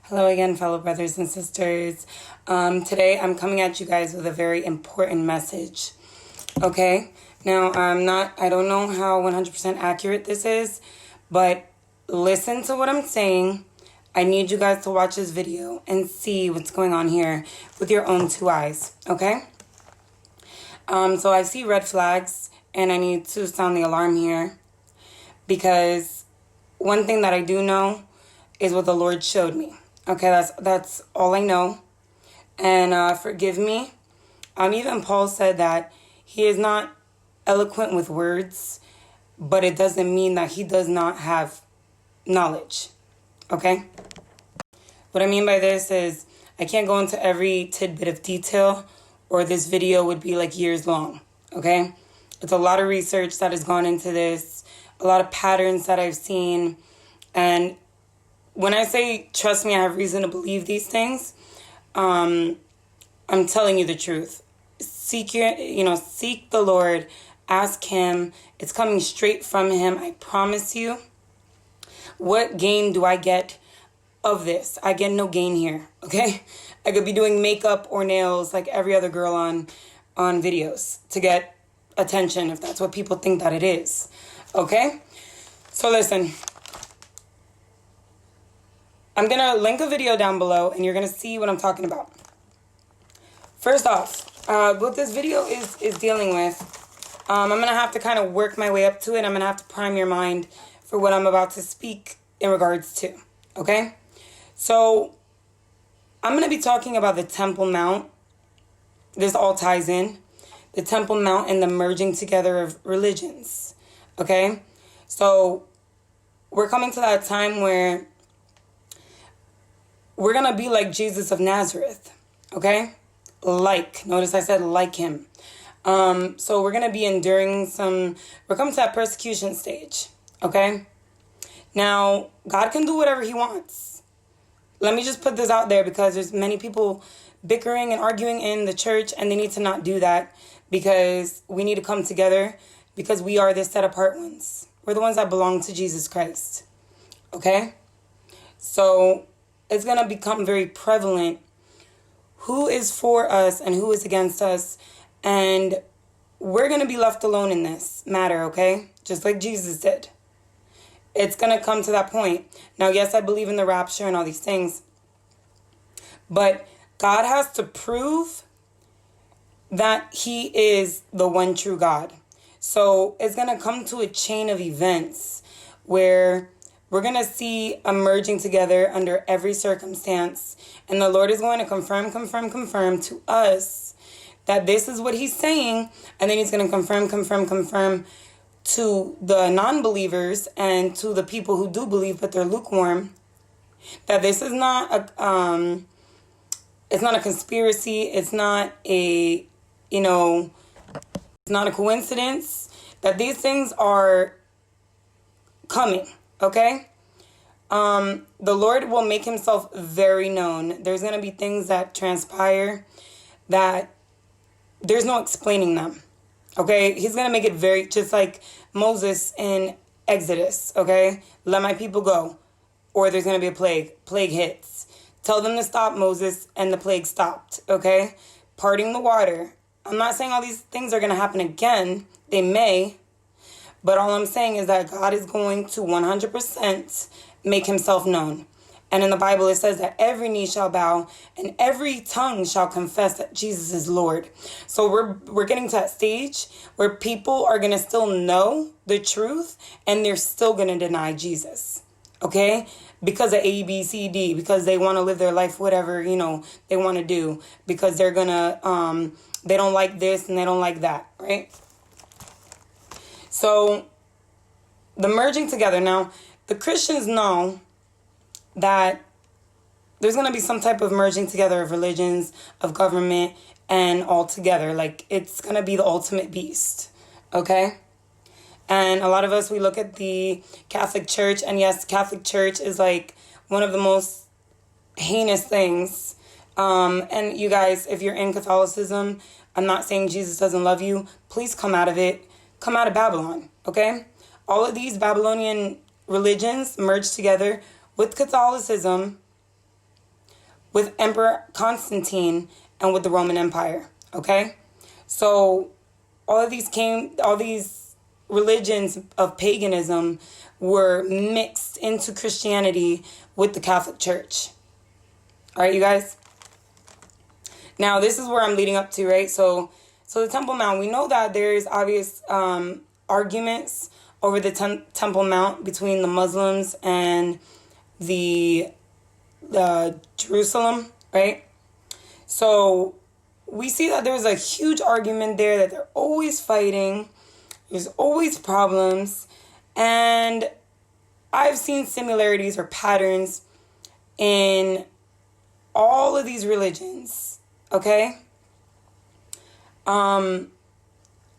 Hello again, fellow brothers and sisters. Today I'm coming at you guys with a very important message. Okay? Now, I don't know how 100% accurate this is, but listen to what I'm saying. I need you guys to watch this video and see what's going on here with your own two eyes. Okay? So I see red flags and I need to sound the alarm here because one thing that I do know is what the Lord showed me. Okay, that's all I know. And forgive me. Even Paul said that he is not eloquent with words, but it doesn't mean that he does not have knowledge. Okay? What I mean by this is I can't go into every tidbit of detail or this video would be like years long. Okay? It's a lot of research that has gone into this, a lot of patterns that I've seen, and when I say, trust me, I have reason to believe these things, I'm telling you the truth. Seek the Lord, ask him. It's coming straight from him, I promise you. What gain do I get of this? I get no gain here, okay? I could be doing makeup or nails like every other girl on videos to get attention, if that's what people think that it is, okay? So listen. I'm going to link a video down below, and you're going to see what I'm talking about. First off, what this video is dealing with, I'm going to have to kind of work my way up to it. I'm going to have to prime your mind for what I'm about to speak in regards to, okay? So, I'm going to be talking about the Temple Mount. This all ties in. The Temple Mount and the merging together of religions, okay? So, we're coming to that time where we're going to be like Jesus of Nazareth, okay? Notice I said like him. So we're going to be enduring we're coming to that persecution stage, okay? Now, God can do whatever he wants. Let me just put this out there because there's many people bickering and arguing in the church, and they need to not do that because we need to come together because we are the set apart ones. We're the ones that belong to Jesus Christ, okay? So it's going to become very prevalent who is for us and who is against us. And we're going to be left alone in this matter, okay? Just like Jesus did. It's going to come to that point. Now, yes, I believe in the rapture and all these things. But God has to prove that he is the one true God. So it's going to come to a chain of events where we're going to see a merging together under every circumstance. And the Lord is going to confirm to us that this is what he's saying. And then he's going to confirm to the non-believers and to the people who do believe but they're lukewarm that this is not it's not a conspiracy. It's not it's not a coincidence that these things are coming. Okay? The Lord will make himself very known. There's going to be things that transpire that there's no explaining them. Okay? He's going to make it very, just like Moses in Exodus. Okay? Let my people go. Or there's going to be a plague. Plague hits. Tell them to stop, Moses, and the plague stopped. Okay? Parting the water. I'm not saying all these things are going to happen again. They may. But all I'm saying is that God is going to 100% make himself known. And in the Bible, it says that every knee shall bow and every tongue shall confess that Jesus is Lord. So we're getting to that stage where people are going to still know the truth and they're still going to deny Jesus. Okay? Because of A, B, C, D. Because they want to live their life whatever, they want to do. Because they're going to, they don't like this and they don't like that. Right? So, the merging together. Now, the Christians know that there's going to be some type of merging together of religions, of government, and all together. Like, it's going to be the ultimate beast. Okay? And a lot of us, we look at the Catholic Church, and yes, Catholic Church is like one of the most heinous things. And you guys, if you're in Catholicism, I'm not saying Jesus doesn't love you. Please come out of it. Come out of Babylon, okay? All of these Babylonian religions merged together with Catholicism with Emperor Constantine and with the Roman Empire. Okay? So all these religions of paganism were mixed into Christianity with the Catholic Church. All right, you guys? Now, this is where I'm leading up to, right? So the Temple Mount, we know that there's obvious arguments over the Temple Mount between the Muslims and the Jerusalem, right? So we see that there's a huge argument there, that they're always fighting. There's always problems. And I've seen similarities or patterns in all of these religions, okay?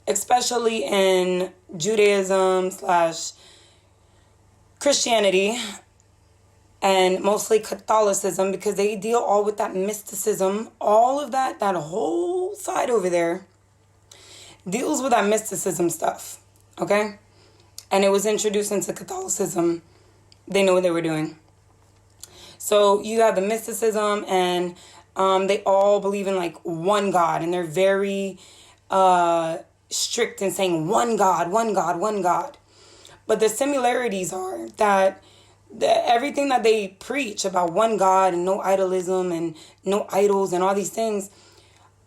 Especially in Judaism / Christianity, and mostly Catholicism, because they deal all with that mysticism. All of that whole side over there deals with that mysticism stuff, okay? And it was introduced into Catholicism. They know what they were doing. So you have the mysticism, and they all believe in like one God, and they're very strict in saying one God, one God, one God. But the similarities are that everything that they preach about one God and no idolism and no idols and all these things,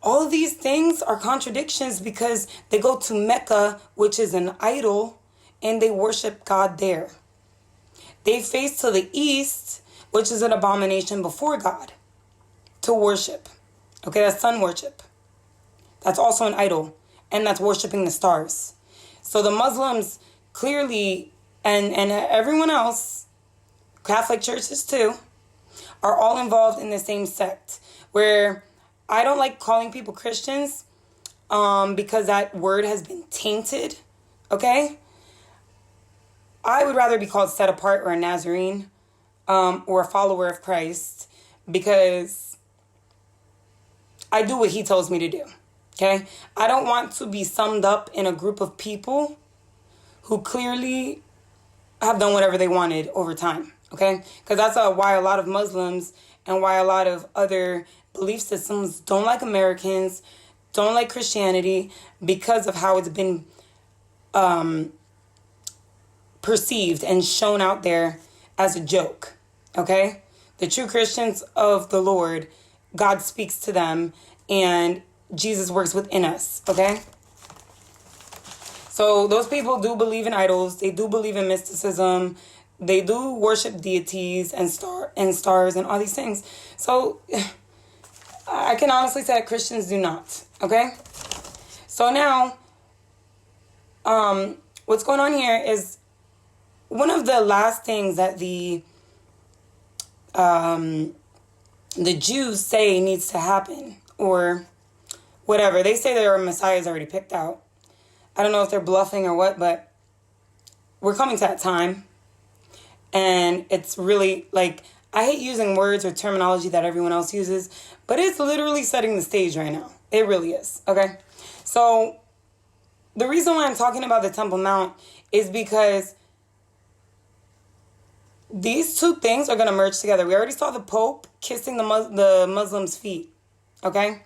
all of these things are contradictions, because they go to Mecca, which is an idol, and they worship God there. They face to the east, which is an abomination before God, to worship. Okay, that's sun worship. That's also an idol, and that's worshiping the stars. So the Muslims clearly, and everyone else, Catholic churches too, are all involved in the same sect, where I don't like calling people Christians because that word has been tainted, okay? I would rather be called set apart or a Nazarene or a follower of Christ, because I do what he tells me to do, okay? I don't want to be summed up in a group of people who clearly have done whatever they wanted over time, okay? Because that's why a lot of Muslims and why a lot of other belief systems don't like Americans, don't like Christianity, because of how it's been perceived and shown out there as a joke, okay? The true Christians of the Lord, God speaks to them, and Jesus works within us, okay? So those people do believe in idols. They do believe in mysticism. They do worship deities and stars and all these things. So I can honestly say that Christians do not, okay? So now, what's going on here is one of the last things that the Jews say needs to happen, or whatever. They say their Messiah is already picked out. I don't know if they're bluffing or what, but we're coming to that time. And it's really, like, I hate using words or terminology that everyone else uses, but it's literally setting the stage right now. It really is, okay? So the reason why I'm talking about the Temple Mount is because these two things are going to merge together. We already saw the Pope kissing the Muslims' feet, okay?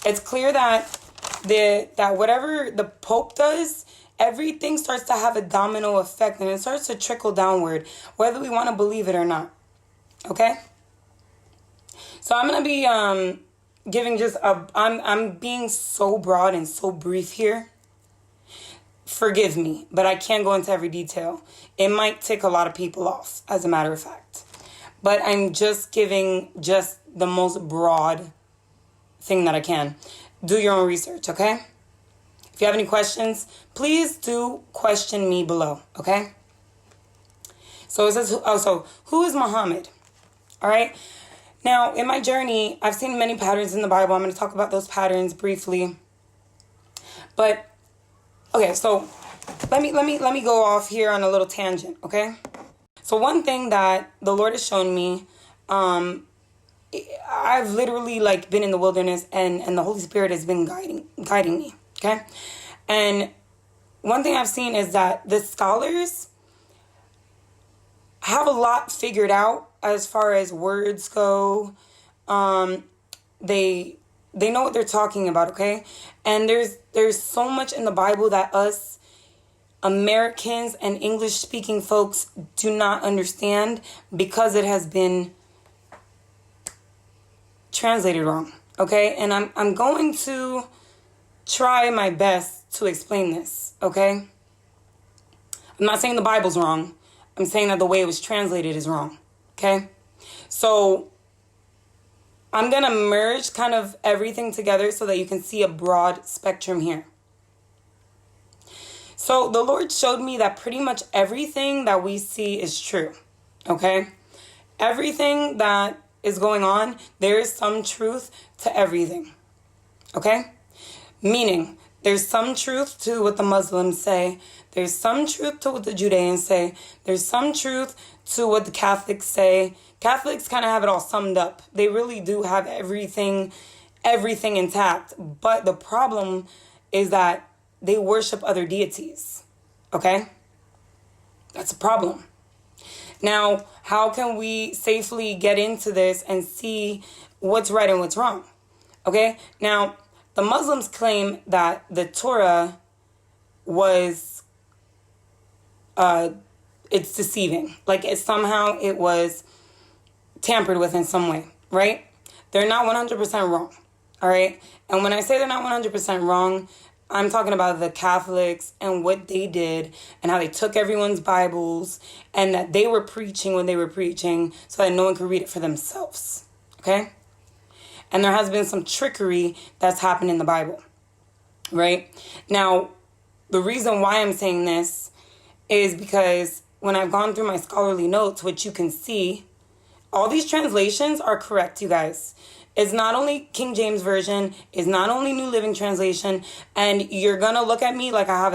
It's clear that whatever the Pope does, everything starts to have a domino effect, and it starts to trickle downward, whether we want to believe it or not, okay? So I'm going to be giving just I'm being so broad and so brief here. Forgive me, but I can't go into every detail. It might tick a lot of people off, as a matter of fact. But I'm just giving just the most broad thing that I can. Do your own research, okay? If you have any questions, please do question me below, okay? So it says, who is Muhammad? All right? Now, in my journey, I've seen many patterns in the Bible. I'm going to talk about those patterns briefly. But okay, so let me go off here on a little tangent, okay? So one thing that the Lord has shown me, I've literally like been in the wilderness, and the Holy Spirit has been guiding me, okay? And one thing I've seen is that the scholars have a lot figured out as far as words go, they know what they're talking about, okay? And there's so much in the Bible that us Americans and English-speaking folks do not understand because it has been translated wrong, okay? And I'm going to try my best to explain this, okay? I'm not saying the Bible's wrong. I'm saying that the way it was translated is wrong, okay? So I'm going to merge kind of everything together so that you can see a broad spectrum here. So the Lord showed me that pretty much everything that we see is true, okay? Everything that is going on, there is some truth to everything, okay? Meaning, there's some truth to what the Muslims say. There's some truth to what the Judeans say. There's some truth to what the Catholics say. Catholics kind of have it all summed up. They really do have everything intact. But the problem is that they worship other deities, okay? That's a problem. Now, how can we safely get into this and see what's right and what's wrong, okay? Now, the Muslims claim that the Torah was, it's deceiving. Like it was tampered with in some way, right? They're not 100% wrong, all right? And when I say they're not 100% wrong, I'm talking about the Catholics and what they did and how they took everyone's Bibles and that they were preaching when they were preaching so that no one could read it for themselves, okay? And there has been some trickery that's happened in the Bible, right? Now, the reason why I'm saying this is because when I've gone through my scholarly notes, which you can see, all these translations are correct, you guys. It's not only King James Version, it's not only New Living Translation, and you're going to look at me like I have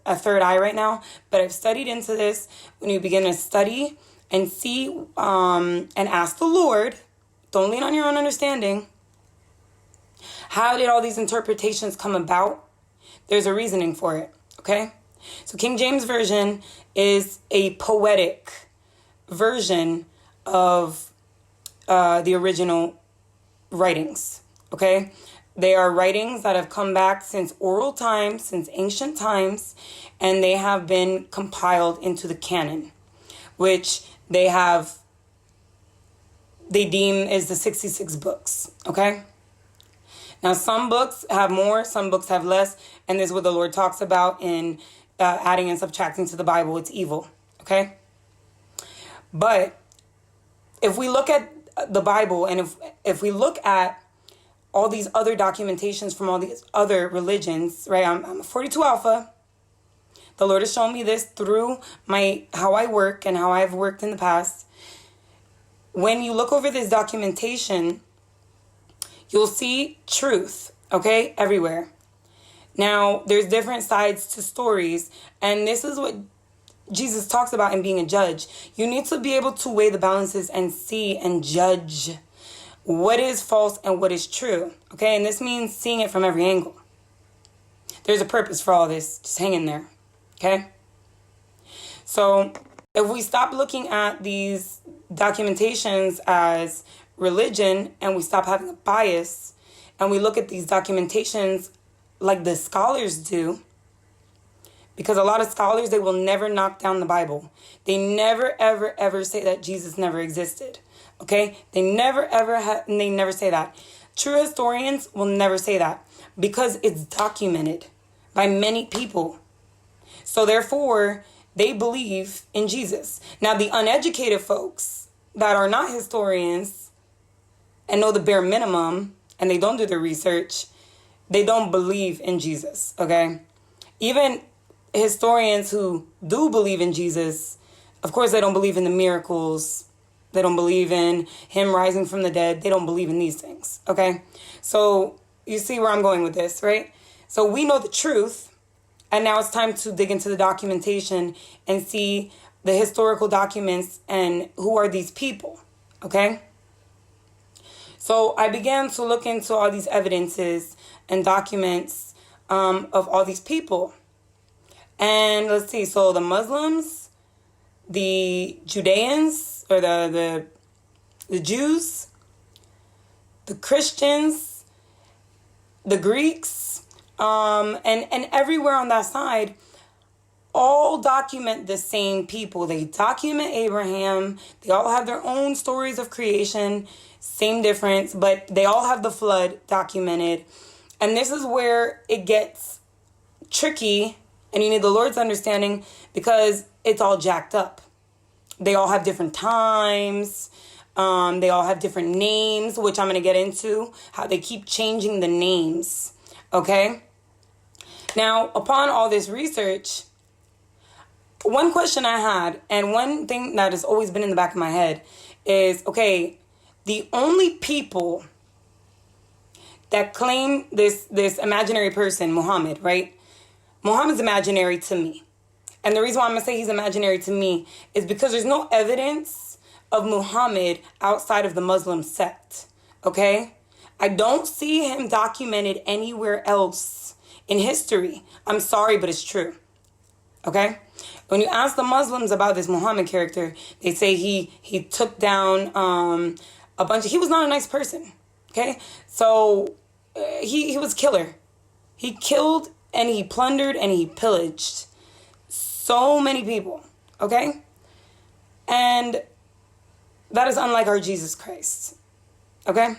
a third eye right now, but I've studied into this. When you begin to study and see and ask the Lord, don't lean on your own understanding. How did all these interpretations come about? There's a reasoning for it, okay? So King James Version is a poetic version of the original writings, okay? They are writings that have come back since oral times, since ancient times, and they have been compiled into the canon, which they deem is the 66 books, okay? Now, some books have more, some books have less, and this is what the Lord talks about in adding and subtracting to the Bible. It's evil, okay? But if we look at the Bible and if we look at all these other documentations from all these other religions, right? I'm a 42 Alpha. The Lord has shown me this through how I work and how I've worked in the past. When you look over this documentation, you'll see truth, okay, everywhere. Now, there's different sides to stories, and this is what Jesus talks about in being a judge. You need to be able to weigh the balances and see and judge what is false and what is true, okay? And this means seeing it from every angle. There's a purpose for all this. Just hang in there, okay? So if we stop looking at these documentations as religion and we stop having a bias and we look at these documentations like the scholars do, because a lot of scholars, they will never knock down the Bible. They never, ever, ever say that Jesus never existed, okay? They never, ever, they never say that. True historians will never say that because it's documented by many people. So therefore, they believe in Jesus. Now, the uneducated folks that are not historians and know the bare minimum and they don't do their research, they don't believe in Jesus, okay? Even historians who do believe in Jesus, of course, they don't believe in the miracles. They don't believe in him rising from the dead. They don't believe in these things, okay? So you see where I'm going with this, right? So we know the truth, and now it's time to dig into the documentation and see the historical documents and who are these people, okay? So I began to look into all these evidences and documents of all these people. And let's see, so the Muslims, the Judeans, or the Jews, the Christians, the Greeks, and everywhere on that side, all document the same people. They document Abraham. They all have their own stories of creation, same difference, but they all have the flood documented. And this is where it gets tricky, and you need the Lord's understanding, because it's all jacked up. They all have different times. They all have different names, which I'm going to get into, how they keep changing the names. Okay? Now, upon all this research, one question I had, and one thing that has always been in the back of my head is, okay, the only people that claim this imaginary person, Muhammad, right? Muhammad's imaginary to me. And the reason why I'm going to say he's imaginary to me is because there's no evidence of Muhammad outside of the Muslim sect, okay? I don't see him documented anywhere else in history. I'm sorry, but it's true, okay? When you ask the Muslims about this Muhammad character, they say he took down a bunch of... He was not a nice person, okay? So he was a killer. He killed and he plundered and he pillaged so many people, okay? And that is unlike our Jesus Christ, okay?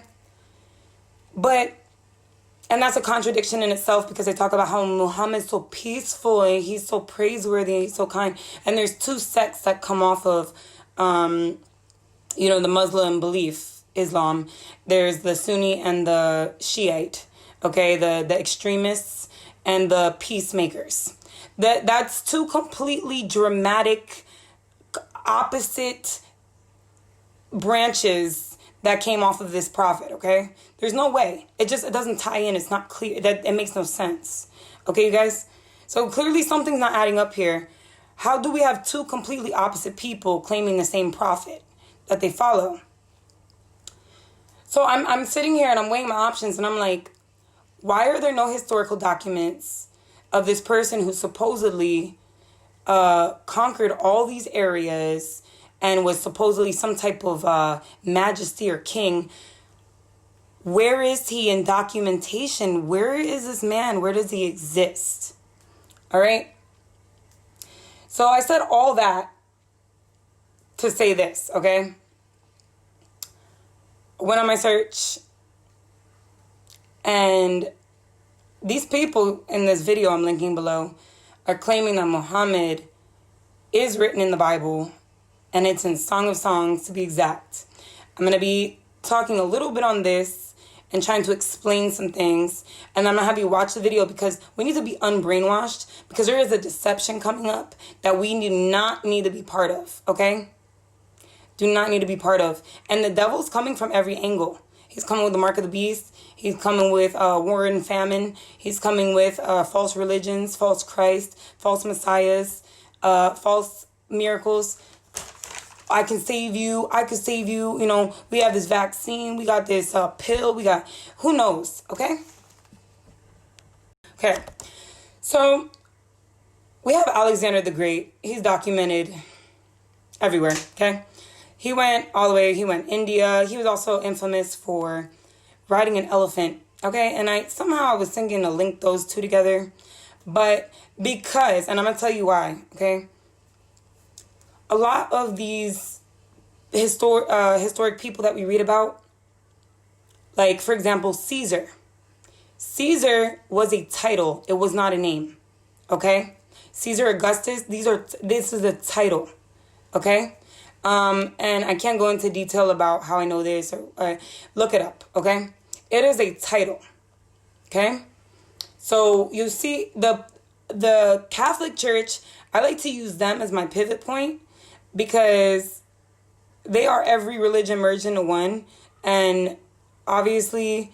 But, and that's a contradiction in itself, because they talk about how Muhammad's so peaceful and he's so praiseworthy and he's so kind. And there's two sects that come off of, the Muslim belief, Islam. There's the Sunni and the Shiite, okay? The extremists and the peacemakers. That's two completely dramatic, opposite branches that came off of this prophet, okay? There's no way. It doesn't tie in. It's not clear. It makes no sense. Okay, you guys? So clearly something's not adding up here. How do we have two completely opposite people claiming the same prophet that they follow? So I'm sitting here and I'm weighing my options, and I'm like, why are there no historical documents of this person who supposedly conquered all these areas and was supposedly some type of majesty or king? Where is he in documentation? Where is this man? Where does he exist? All right. So I said all that to say this, okay? Went on my search, and these people in this video I'm linking below are claiming that Muhammad is written in the Bible, and it's in Song of Songs to be exact. I'm going to be talking a little bit on this and trying to explain some things, and I'm going to have you watch the video, because we need to be unbrainwashed, because there is a deception coming up that we do not need to be part of, okay? Do not need to be part of. And the devil's coming from every angle. He's coming with the mark of the beast. He's coming with war and famine. He's coming with false religions, false Christ, false messiahs, false miracles. I can save you. I could save you. You know, we have this vaccine. We got this pill. We got, who knows, okay? Okay. So we have Alexander the Great. He's documented everywhere, okay? He went all the way, he went India. He was also infamous for riding an elephant, okay? And I was thinking to link those two together, but because, and I'm going to tell you why, okay? A lot of these historic people that we read about, like, for example, Caesar. Caesar was a title. It was not a name, okay? Caesar Augustus, this is a title, okay? And I can't go into detail about how I know this, or look it up, okay? It is a title, okay? So you see, the Catholic Church, I like to use them as my pivot point, because they are every religion merged into one, and obviously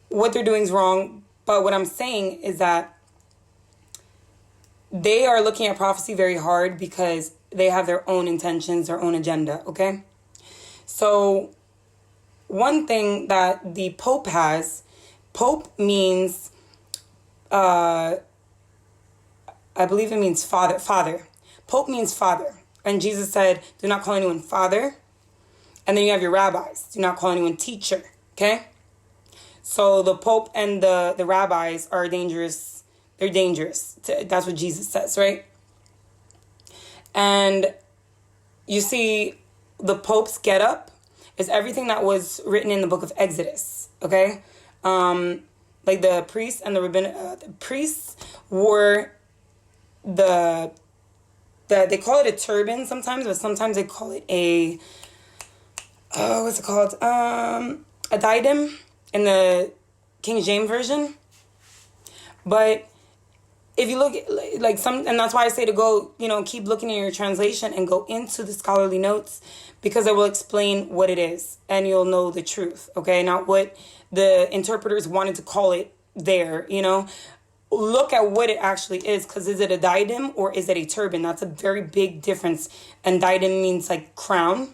what they're doing is wrong, but what I'm saying is that they are looking at prophecy very hard because they have their own intentions, their own agenda, okay? So one thing that the Pope has, Pope means, I believe it means father. Pope means father. And Jesus said, do not call anyone father. And then you have your rabbis. Do not call anyone teacher. Okay? So the Pope and the rabbis are dangerous. They're dangerous. That's what Jesus says, right? And you see, the Pope's getup is everything that was written in the book of Exodus, okay? Like the priests and the priests wore they call it a turban sometimes, but sometimes they call it what's it called? A diadem in the King James Version. But if you look at, like, and that's why I say to go, keep looking in your translation and go into the scholarly notes, because I will explain what it is and you'll know the truth, okay? Not what the interpreters wanted to call it there, Look at what it actually is, because is it a diadem or is it a turban? That's a very big difference. And diadem means like crown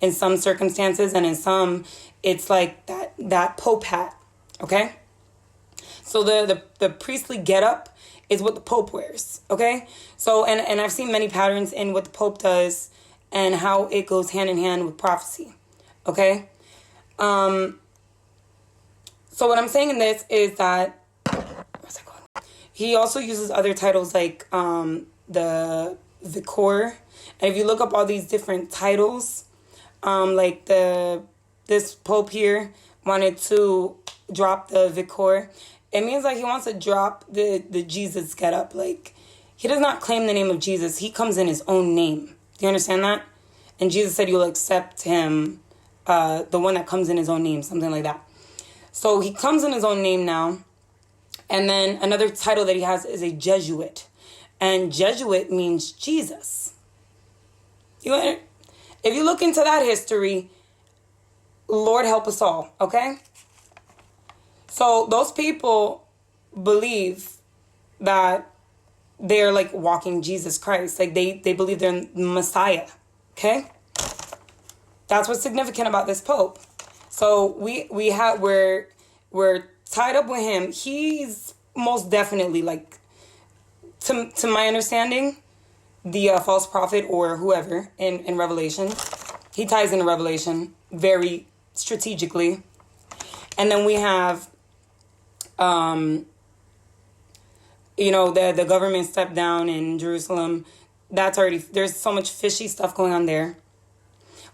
in some circumstances, and in some it's like that Pope hat, okay? So the priestly getup is what the Pope wears, okay? So, and I've seen many patterns in what the Pope does and how it goes hand in hand with prophecy, okay? So what I'm saying in this is that, what's that called? He also uses other titles like the Vicar. And if you look up all these different titles, like this Pope here wanted to drop the Vicar. It means like he wants to drop the Jesus getup. Like, he does not claim the name of Jesus. He comes in his own name. Do you understand that? And Jesus said you'll accept him, the one that comes in his own name, something like that. So he comes in his own name now. And then another title that he has is a Jesuit. And Jesuit means Jesus. If you look into that history, Lord help us all, okay? So those people believe that they're like walking Jesus Christ. Like they believe they're Messiah, okay? That's what's significant about this Pope. So we're tied up with him. He's most definitely, like, to my understanding, the false prophet or whoever in Revelation. He ties into Revelation very strategically. And then we have, the government stepped down in Jerusalem. There's so much fishy stuff going on there.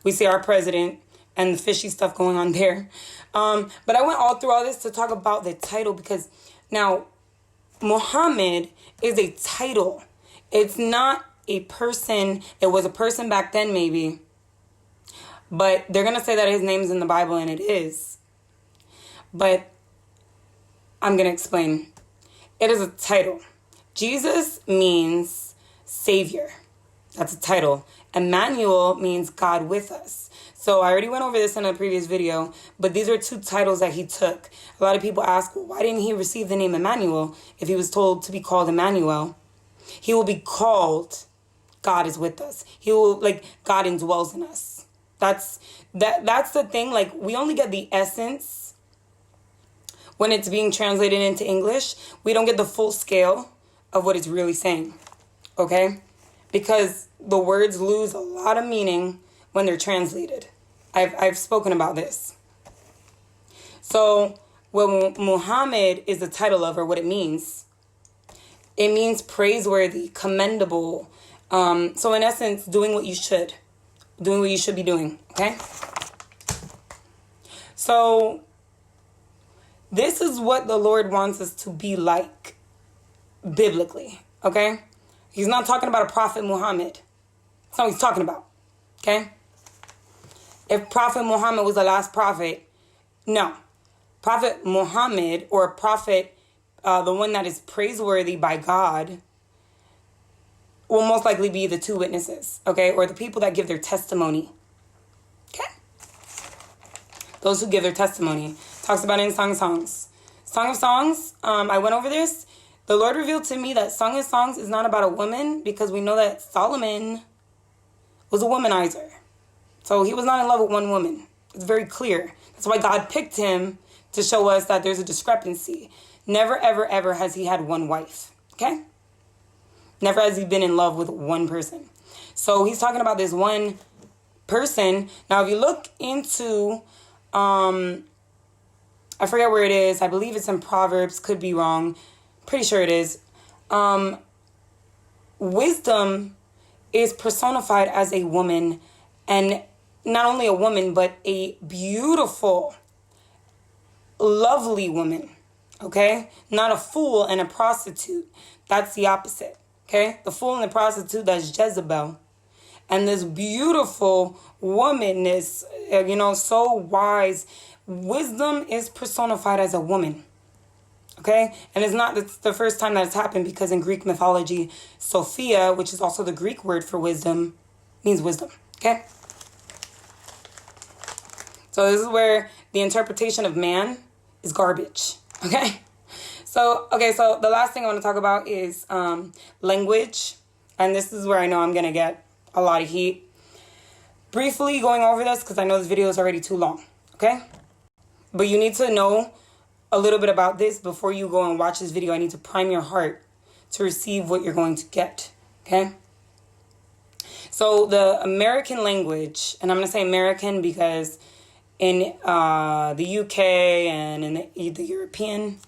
We see our president and the fishy stuff going on there. But I went all through all this to talk about the title, because now Muhammad is a title. It's not a person. It was a person back then, maybe. But they're going to say that his name's in the Bible, and it is. But I'm going to explain. It is a title. Jesus means Savior. That's a title. Emmanuel means God with us. So I already went over this in a previous video, but these are two titles that he took. A lot of people ask, well, why didn't he receive the name Emmanuel if he was told to be called Emmanuel? He will be called God is with us. He will, like, God indwells in us. That's the thing. Like, we only get the essence when it's being translated into English. We don't get the full scale of what it's really saying, okay? Because the words lose a lot of meaning when they're translated. I've spoken about this. So what Muhammad is the title of, or what it means praiseworthy, commendable. So in essence, doing what you should be doing, okay? So this is what the Lord wants us to be like biblically, okay? He's not talking about a prophet Muhammad. That's not what he's talking about, okay? If Prophet Muhammad was the last prophet, no. Prophet Muhammad, or a prophet, the one that is praiseworthy by God, will most likely be the two witnesses, okay? Or the people that give their testimony, okay? Those who give their testimony. Talks about it in Song of Songs. Song of Songs, I went over this. The Lord revealed to me that Song of Songs is not about a woman, because we know that Solomon was a womanizer. So he was not in love with one woman. It's very clear. That's why God picked him, to show us that there's a discrepancy. Never, ever, ever has he had one wife. Okay? Never has he been in love with one person. So he's talking about this one person. Now, if you look into I forget where it is. I believe it's in Proverbs. Could be wrong. Pretty sure it is. Wisdom is personified as a woman, and not only a woman, but a beautiful, lovely woman. Okay? Not a fool and a prostitute. That's the opposite. Okay? The fool and the prostitute, that's Jezebel. And this beautiful woman is, so wise. Wisdom is personified as a woman. Okay? And it's not the first time that it's happened, because in Greek mythology, Sophia, which is also the Greek word for wisdom, means wisdom. Okay? So this is where the interpretation of man is garbage. Okay? So the last thing I want to talk about is language. And this is where I know I'm going to get a lot of heat. Briefly going over this, because I know this video is already too long. Okay? But you need to know a little bit about this before you go and watch this video. I need to prime your heart to receive what you're going to get. Okay? So the American language, and I'm going to say American because in the UK and in the European,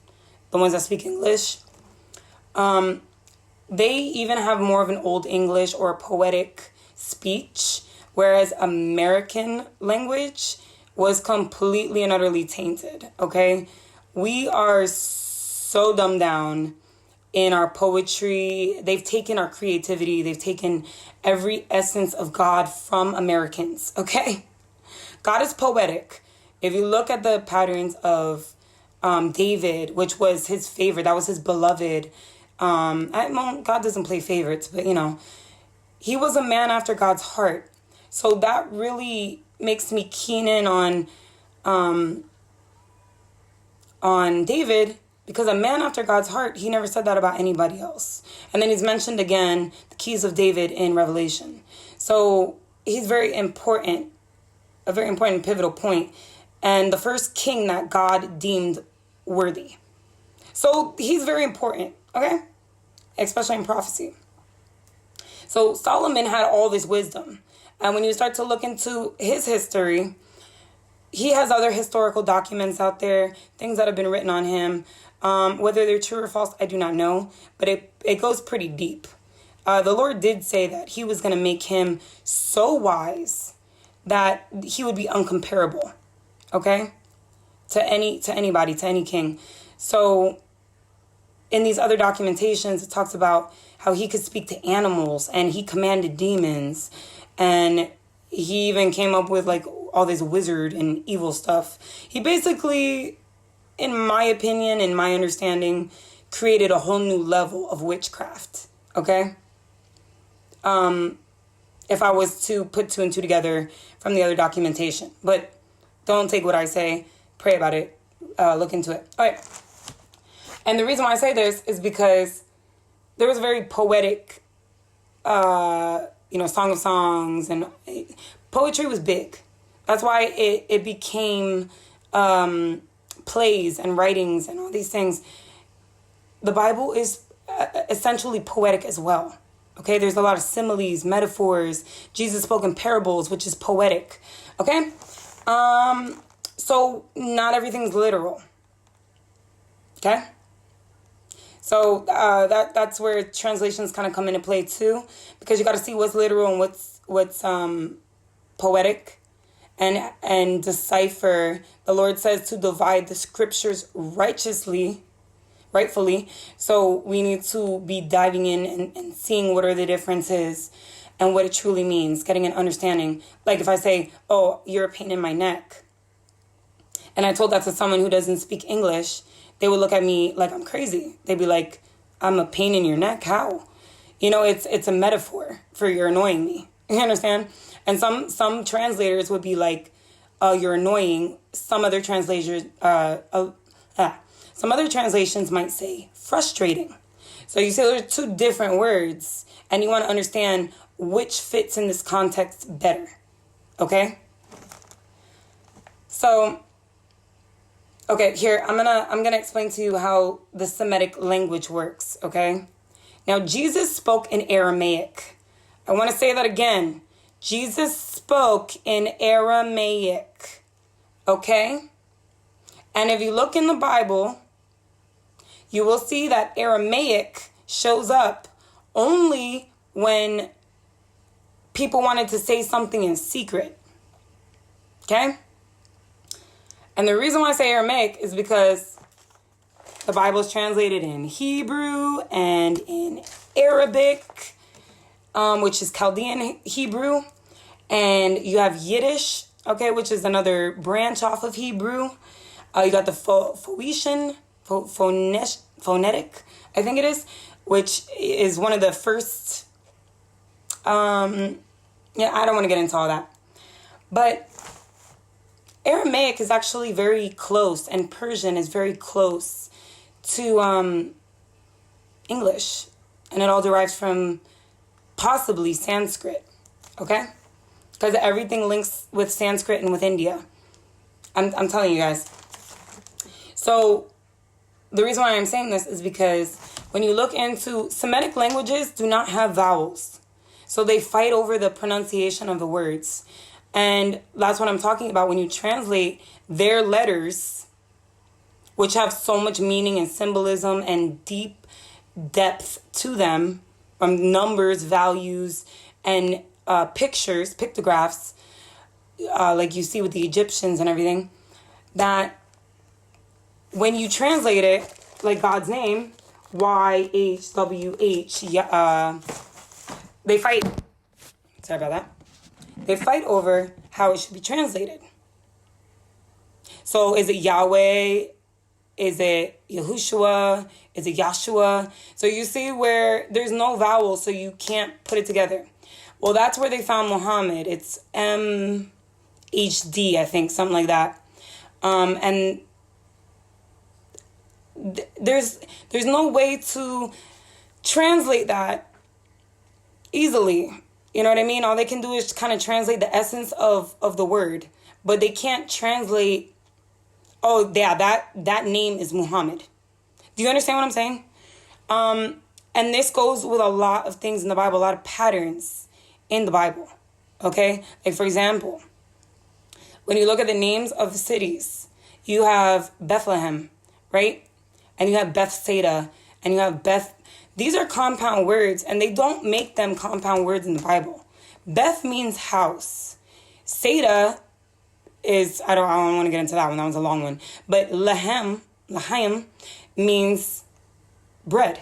the ones that speak English, they even have more of an Old English or a poetic speech, whereas American language was completely and utterly tainted, okay? We are so dumbed down in our poetry. They've taken our creativity. They've taken every essence of God from Americans, okay? God is poetic. If you look at the patterns of David, which was his favorite, that was his beloved. God doesn't play favorites, but he was a man after God's heart. So that really makes me keen in on David, because a man after God's heart, he never said that about anybody else. And then he's mentioned again the keys of David in Revelation. So he's very important, a very important pivotal point, and the first king that God deemed worthy. So he's very important, okay? Especially in prophecy. So Solomon had all this wisdom. And when you start to look into his history, he has other historical documents out there, things that have been written on him. Whether they're true or false, I do not know. But it goes pretty deep. The Lord did say that he was going to make him so wise that he would be uncomparable. Okay? To anybody, to any king. So in these other documentations, it talks about how he could speak to animals and he commanded demons, and he even came up with like all this wizard and evil stuff. He basically, in my opinion, in my understanding, created a whole new level of witchcraft. Okay? If I was to put two and two together from the other documentation. But don't take what I say. Pray about it. Look into it. All right. And the reason why I say this is because there was a very poetic, Song of Songs, and poetry was big. That's why it became plays and writings and all these things. The Bible is essentially poetic as well. Okay, there's a lot of similes, metaphors. Jesus spoke in parables, which is poetic. Okay, so not everything's literal. Okay, so that's where translations kind of come into play too, because you got to see what's literal and what's poetic, and decipher. The Lord says to divide the scriptures rightfully. So we need to be diving in and seeing what are the differences and what it truly means, getting an understanding. Like if I say, oh, you're a pain in my neck, and I told that to someone who doesn't speak English, they would look at me like I'm crazy. They'd be like, I'm a pain in your neck? How? It's a metaphor for you're annoying me. You understand? And some translators would be like, you're annoying. Some other translations might say frustrating. So you see there's two different words, and you want to understand which fits in this context better. Okay? So, okay, here I'm gonna explain to you how the Semitic language works, okay? Now Jesus spoke in Aramaic. I want to say that again. Jesus spoke in Aramaic. Okay? And if you look in the Bible, you will see that Aramaic shows up only when people wanted to say something in secret. Okay? And the reason why I say Aramaic is because the Bible is translated in Hebrew and in Arabic, which is Chaldean Hebrew. And you have Yiddish, okay, which is another branch off of Hebrew. You got the phonetic, I think it is, which is one of the first, I don't want to get into all that. But Aramaic is actually very close, and Persian is very close to English. And it all derives from possibly Sanskrit, okay? Because everything links with Sanskrit and with India. I'm telling you guys. So the reason why I'm saying this is because when you look into Semitic languages, do not have vowels. So they fight over the pronunciation of the words. And that's what I'm talking about when you translate their letters, which have so much meaning and symbolism and deep depth to them, from numbers, values, and pictures, pictographs, like you see with the Egyptians and everything, that when you translate it, like God's name, YHWH, they fight. Sorry about that. They fight over how it should be translated. So is it Yahweh? Is it Yahushua? Is it Yahshua? So you see where there's no vowel, so you can't put it together. Well, that's where they found Muhammad. It's MHD, I think, something like that. And there's no way to translate that easily. You know what I mean? All they can do is kind of translate the essence of the word. But they can't translate, oh, yeah, that name is Muhammad. Do you understand what I'm saying? And this goes with a lot of things in the Bible, a lot of patterns in the Bible. Okay? Like, for example, when you look at the names of the cities, you have Bethlehem, right? And you have Bethsaida, and you have Beth. These are compound words, and they don't make them compound words in the Bible. Beth means house. Saida is, I don't want to get into that one. That was a long one. But Lahem means bread.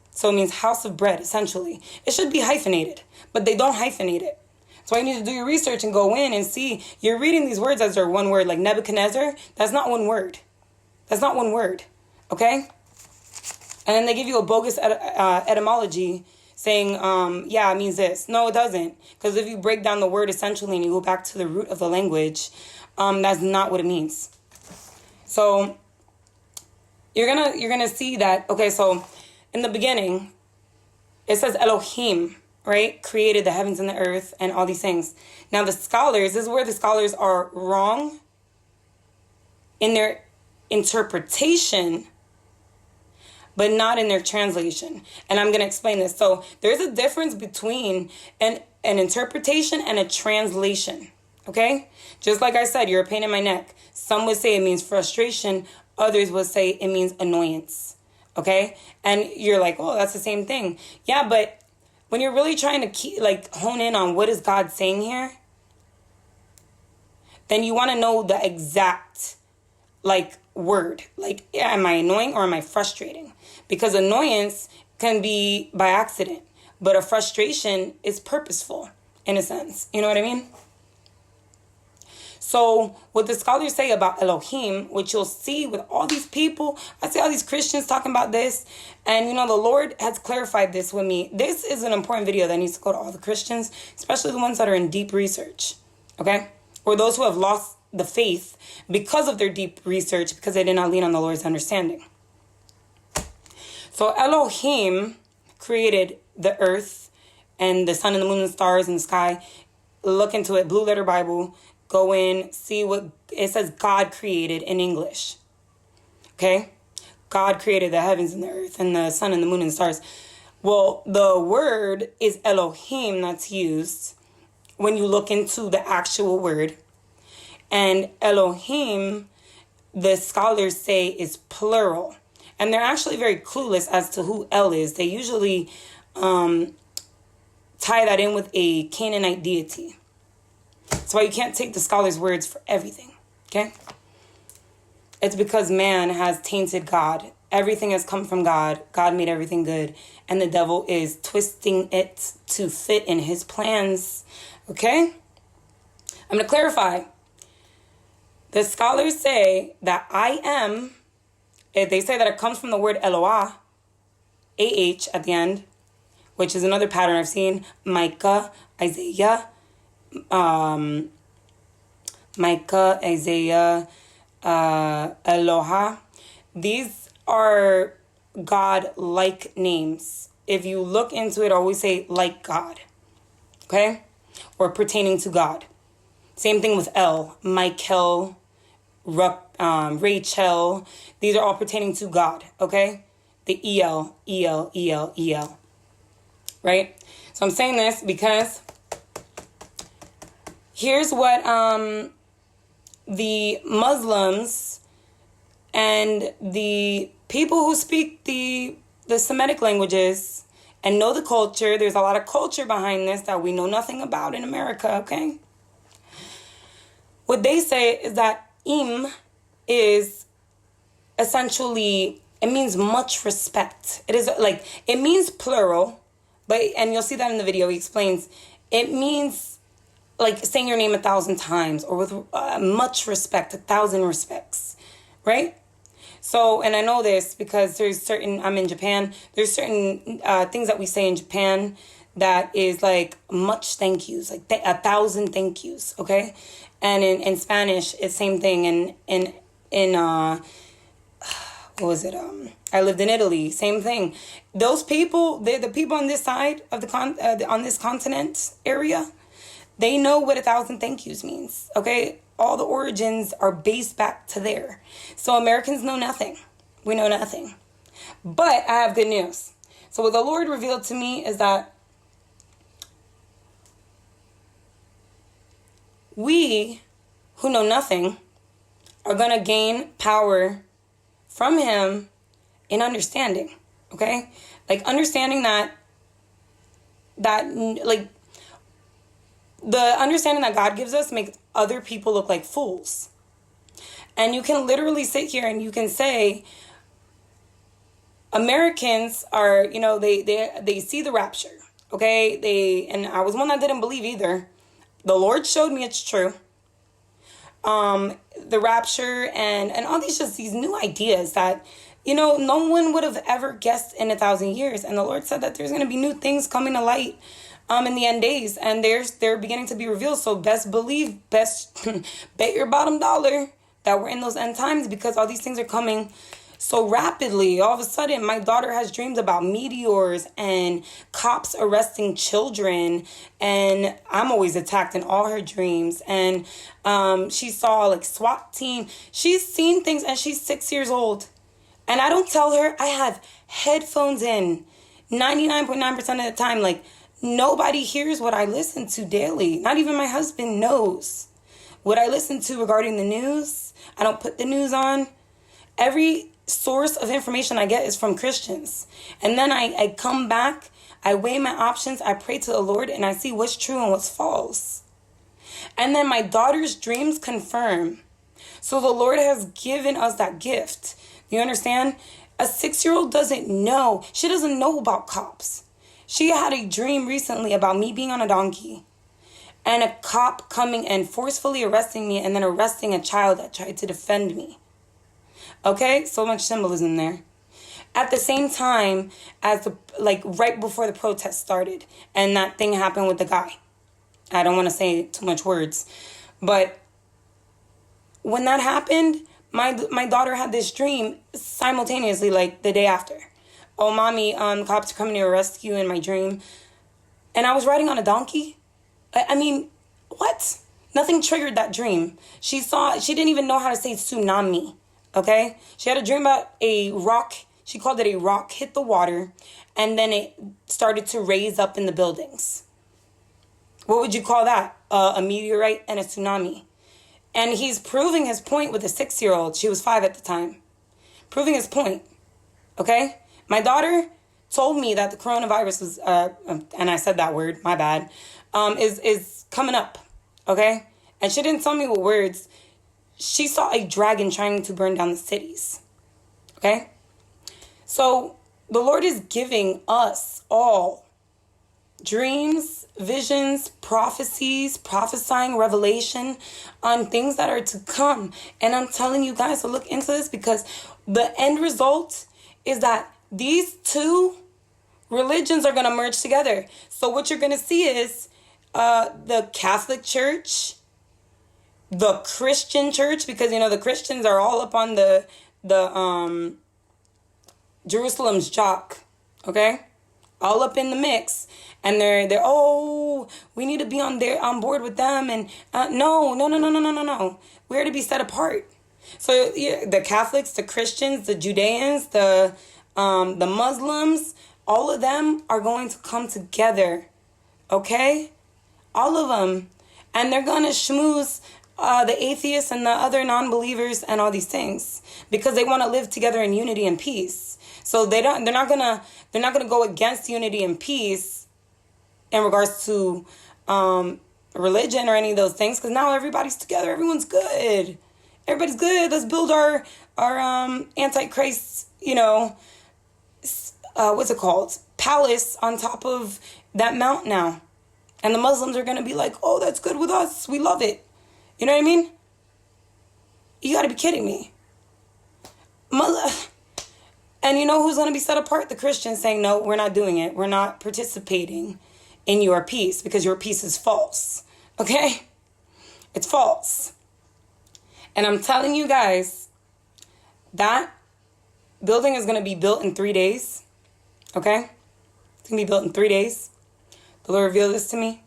So it means house of bread, essentially. It should be hyphenated, but they don't hyphenate it. So you need to do your research and go in and see. You're reading these words as they're one word, like Nebuchadnezzar. That's not one word. That's not one word. Okay? And then they give you a bogus etymology saying, yeah, it means this. No, it doesn't. Because if you break down the word essentially and you go back to the root of the language, that's not what it means. So you're gonna see that, okay, so in the beginning, it says Elohim, right? Created the heavens and the earth and all these things. Now the scholars, this is where the scholars are wrong in their interpretation, but not in their translation. And I'm going to explain this. So there's a difference between an interpretation and a translation. Okay? Just like I said, you're a pain in my neck. Some would say it means frustration. Others would say it means annoyance. Okay? And you're like, oh, that's the same thing. Yeah, but when you're really trying to hone in on what is God saying here, then you want to know the exact word. Am I annoying or am I frustrating? Because annoyance can be by accident, but a frustration is purposeful in a sense. You know what I mean? So what the scholars say about Elohim, which you'll see with all these people, I see all these Christians talking about this, and the Lord has clarified this with me. This is an important video that needs to go to all the Christians, especially the ones that are in deep research, okay? Or those who have lost the faith because of their deep research, because they did not lean on the Lord's understanding. So Elohim created the earth and the sun and the moon and the stars and the sky. Look into it, Blue Letter Bible. Go in, see what it says. God created in English. Okay? God created the heavens and the earth and the sun and the moon and the stars. Well, the word is Elohim that's used when you look into the actual word. And Elohim the scholars say is plural. And they're actually very clueless as to who El is. They usually tie that in with a Canaanite deity. That's why you can't take the scholars' words for everything, okay? It's because man has tainted God. Everything has come from God. God made everything good. And the devil is twisting it to fit in his plans, okay? I'm going to clarify. The scholars say that I am, they say that it comes from the word Eloah, A-H at the end, which is another pattern I've seen. Micah, Isaiah, Eloha. These are God-like names. If you look into it, always say like God, okay? Or pertaining to God. Same thing with El, Michael, Rachel. These are all pertaining to God, okay? The E-L, E-L, E-L, E-L, right? So I'm saying this because here's what the Muslims and the people who speak the Semitic languages and know the culture, there's a lot of culture behind this that we know nothing about in America, okay? What they say is that im is essentially, it means much respect. It is like, it means plural, but, and you'll see that in the video, he explains, it means like saying your name 1,000 times or with much respect, 1,000 respects, right? So, and I know this because there's certain, I'm in Japan, there's certain things that we say in Japan that is like much thank yous, like 1,000 thank yous, okay? And in Spanish, it's same thing. In what was it? I lived in Italy, same thing. Those people, the people on this side of the on this continent area, they know what 1,000 thank yous means, okay? All the origins are based back to there. So Americans know nothing. We know nothing. But I have good news. So what the Lord revealed to me is that we who know nothing are going to gain power from him in understanding, okay? Like understanding that like the understanding that God gives us makes other people look like fools. And you can literally sit here and you can say, Americans are, you know, they see the rapture, okay? And I was one that didn't believe either. The Lord showed me it's true. The rapture and all these new ideas that, you know, no one would have ever guessed in 1,000 years. And the Lord said that there's going to be new things coming to light in the end days, and they're beginning to be revealed. So best bet your bottom dollar that we're in those end times, because all these things are coming so rapidly. All of a sudden, my daughter has dreams about meteors and cops arresting children, and I'm always attacked in all her dreams. And she saw like SWAT team. She's seen things, and she's 6 years old. And I don't tell her. I have headphones in 99.9% of the time. Like, nobody hears what I listen to daily. Not even my husband knows what I listen to regarding the news. I don't put the news on. Every source of information I get is from Christians. And then I come back, I weigh my options, I pray to the Lord, and I see what's true and what's false. And then my daughter's dreams confirm. So the Lord has given us that gift. You understand? A 6-year-old doesn't know. She doesn't know about cops. She had a dream recently about me being on a donkey and a cop coming and forcefully arresting me and then arresting a child that tried to defend me. Okay? So much symbolism there. At the same time as right before the protest started and that thing happened with the guy. I don't want to say too much words, but when that happened, my daughter had this dream simultaneously, like the day after. Oh, mommy, cops are coming to arrest you in my dream. And I was riding on a donkey. I mean, what? Nothing triggered that dream. She didn't even know how to say tsunami, okay? She had a dream about a rock. She called it a rock hit the water, and then it started to raise up in the buildings. What would you call that? A meteorite and a tsunami. And he's proving his point with a 6-year-old. She was 5 at the time. Proving his point. Okay? My daughter told me that the coronavirus was, and I said that word, my bad, is coming up. Okay? And she didn't tell me what words. She saw a dragon trying to burn down the cities. Okay? So the Lord is giving us all dreams, visions, prophecies, prophesying, revelation on things that are to come. And I'm telling you guys to look into this, because the end result is that these two religions are going to merge together. So what you're going to see is the Catholic Church, the Christian church, because, you know, the Christians are all up on the Jerusalem's jock, okay? All up in the mix. And they're oh, we need to be on board with them. And no. We're to be set apart. So yeah, the Catholics, the Christians, the Judeans, the Muslims, all of them are going to come together, okay? All of them. And they're going to schmooze the atheists and the other non-believers and all these things, because they want to live together in unity and peace. So they're not gonna go against unity and peace in regards to religion or any of those things, because now everybody's together, everyone's good. Everybody's good. Let's build our Antichrist, you know, what's it called? Palace on top of that mount now. And the Muslims are going to be like, oh, that's good with us. We love it. You know what I mean? You got to be kidding me. And you know who's going to be set apart? The Christians saying, no, we're not doing it. We're not participating in your peace, because your peace is false. Okay? It's false. And I'm telling you guys, that building is going to be built in 3 days. Okay? It's going to be built in 3 days. The Lord revealed this to me.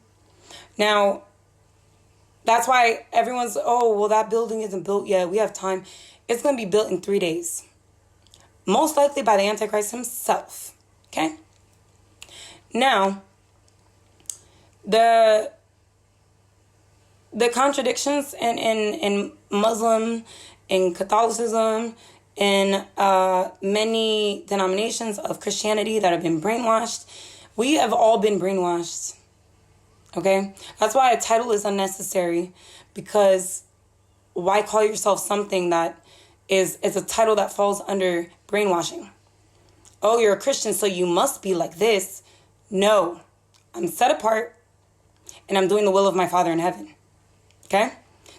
Now, that's why everyone's, oh, well, that building isn't built yet. We have time. It's going to be built in 3 days. Most likely by the Antichrist himself. Okay? Now, the contradictions in Muslim, in Catholicism, in many denominations of Christianity that have been brainwashed, we have all been brainwashed. Okay? That's why a title is unnecessary, because why call yourself something that is a title that falls under brainwashing? Oh, you're a Christian, so you must be like this. No. I'm set apart, and I'm doing the will of my Father in heaven. Okay?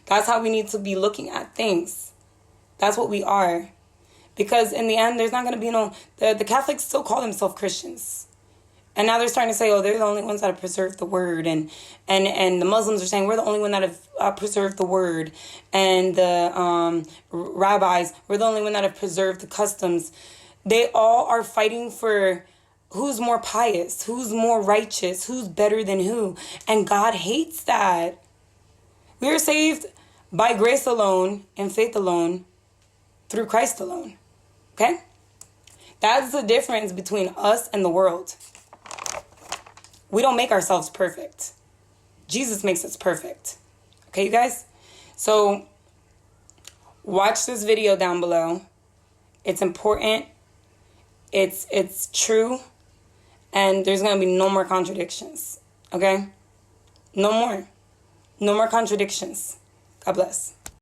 That's how we need to be looking at things. That's what we are. Because in the end, there's not going to be no... The Catholics still call themselves Christians. And now they're starting to say, oh, they're the only ones that have preserved the word. And the Muslims are saying, we're the only one that have preserved the word. And the rabbis, we're the only one that have preserved the customs. They all are fighting for who's more pious, who's more righteous, who's better than who. And God hates that. We are saved by grace alone and faith alone through Christ alone. Okay? That's the difference between us and the world. We don't make ourselves perfect. Jesus makes us perfect. Okay, you guys? So, watch this video down below. It's important. It's true. And there's going to be no more contradictions. Okay? No more. No more contradictions. God bless.